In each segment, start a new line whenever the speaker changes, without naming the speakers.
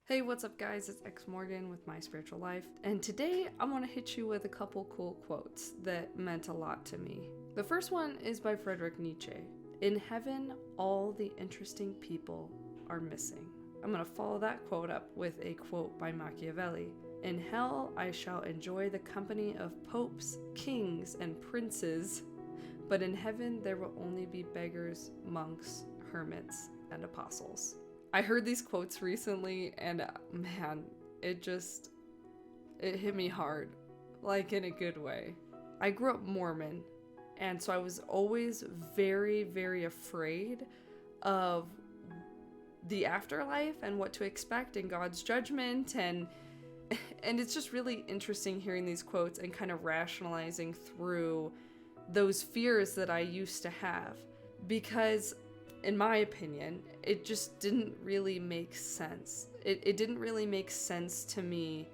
Hey, what's up guys? It's ex-Morgan with My Spiritual Life, and today I want to hit you with a couple cool quotes that meant a lot to me. The first one is by Friedrich Nietzsche. In heaven, all the interesting people are missing. I'm going to follow that quote up with a quote by Machiavelli. In hell, I shall enjoy the company of popes, kings, and princes, but in heaven there will only be beggars, monks, hermits, and apostles. I heard these quotes recently and man, it hit me hard, like in a good way. I grew up Mormon, and so I was always very, very afraid of the afterlife and what to expect in God's judgment, and it's just really interesting hearing these quotes and kind of rationalizing through those fears that I used to have, because in my opinion, it just didn't really make sense. It didn't really make sense to me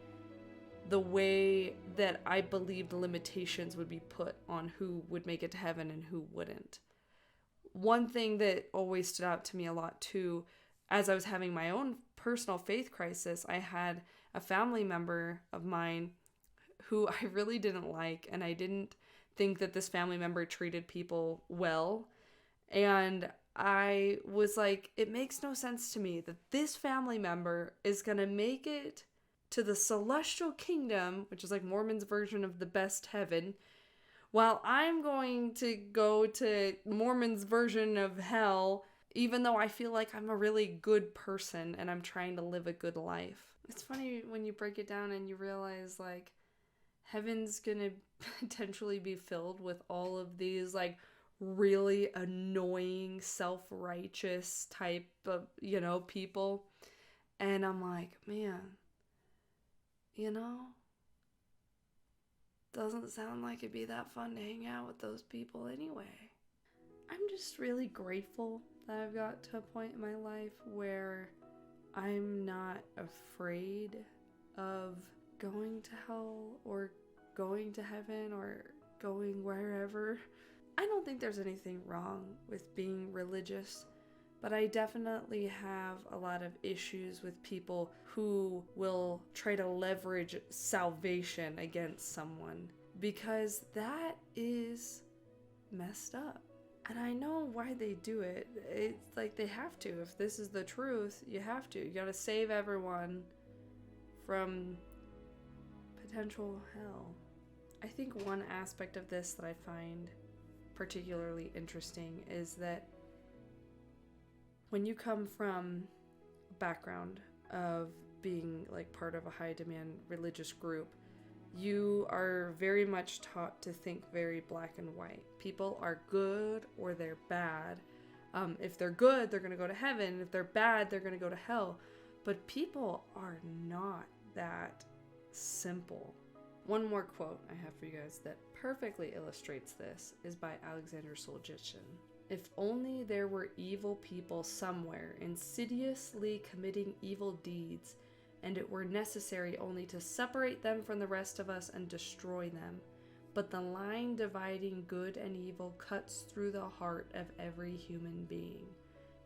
the way that I believed limitations would be put on who would make it to heaven and who wouldn't. One thing that always stood out to me a lot too, as I was having my own personal faith crisis, I had a family member of mine who I really didn't like, and I didn't think that this family member treated people well. And I was like, it makes no sense to me that this family member is going to make it to the celestial kingdom, which is like Mormon's version of the best heaven, while I'm going to go to Mormon's version of hell, even though I feel like I'm a really good person and I'm trying to live a good life. It's funny when you break it down and you realize like heaven's going to potentially be filled with all of these like really annoying, self-righteous type of, people. And I'm like, man, doesn't sound like it'd be that fun to hang out with those people anyway. I'm just really grateful that I've got to a point in my life where I'm not afraid of going to hell or going to heaven or going wherever. I don't think there's anything wrong with being religious, but I definitely have a lot of issues with people who will try to leverage salvation against someone, because that is messed up. And I know why they do it. It's like they have to. If this is the truth, you have to. You gotta save everyone from potential hell. I think one aspect of this that I find particularly interesting is that when you come from a background of being like part of a high demand religious group, you are very much taught to think very black and white. People are good or they're bad. If they're good, they're going to go to heaven. If they're bad, they're going to go to hell. But people are not that simple. One more quote I have for you guys that perfectly illustrates this is by Alexander Solzhenitsyn. If only there were evil people somewhere insidiously committing evil deeds, and it were necessary only to separate them from the rest of us and destroy them. But the line dividing good and evil cuts through the heart of every human being.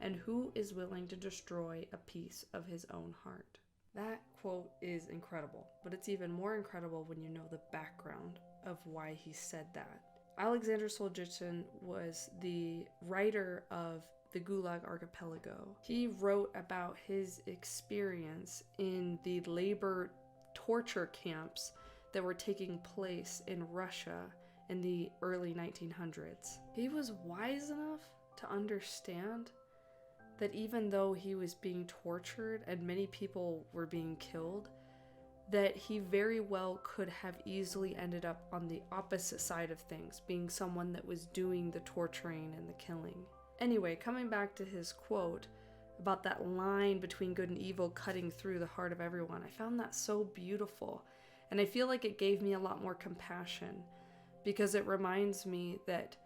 And who is willing to destroy a piece of his own heart? That quote is incredible, but it's even more incredible when you know the background of why he said that. Alexander Solzhenitsyn was the writer of the Gulag Archipelago. He wrote about his experience in the labor torture camps that were taking place in Russia in the early 1900s. He was wise enough to understand that even though he was being tortured and many people were being killed, that he very well could have easily ended up on the opposite side of things, being someone that was doing the torturing and the killing. Anyway, coming back to his quote about that line between good and evil cutting through the heart of everyone, I found that so beautiful. And I feel like it gave me a lot more compassion, because it reminds me that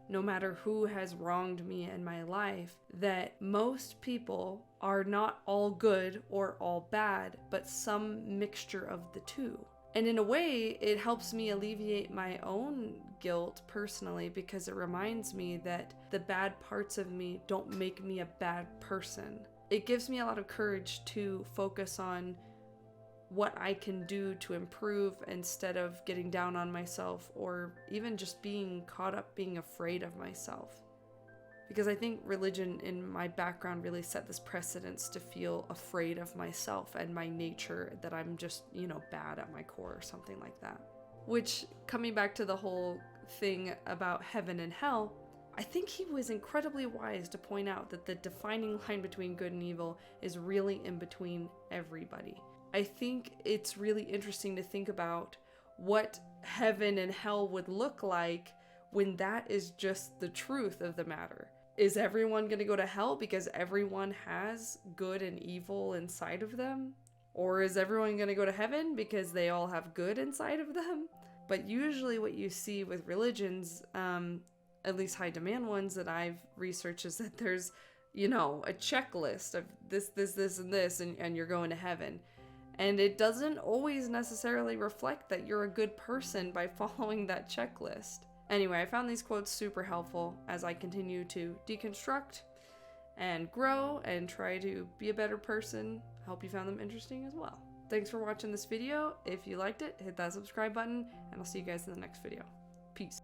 no matter who has wronged me in my life, that most people are not all good or all bad, but some mixture of the two. And in a way, it helps me alleviate my own guilt personally, because it reminds me that the bad parts of me don't make me a bad person. it gives me a lot of courage to focus on what I can do to improve instead of getting down on myself or even just being caught up being afraid of myself. Because I think religion in my background really set this precedence to feel afraid of myself and my nature, that I'm just, bad at my core or something like that. Which, coming back to the whole thing about heaven and hell, I think he was incredibly wise to point out that the defining line between good and evil is really in between everybody. I think it's really interesting to think about what heaven and hell would look like when that is just the truth of the matter. Is everyone going to go to hell because everyone has good and evil inside of them? Or is everyone going to go to heaven because they all have good inside of them? But usually what you see with religions, at least high demand ones that I've researched, is that there's, a checklist of this, and this, and you're going to heaven. And it doesn't always necessarily reflect that you're a good person by following that checklist. Anyway, I found these quotes super helpful as I continue to deconstruct and grow and try to be a better person. I hope you found them interesting as well. Thanks for watching this video. If you liked it, hit that subscribe button, and I'll see you guys in the next video. Peace.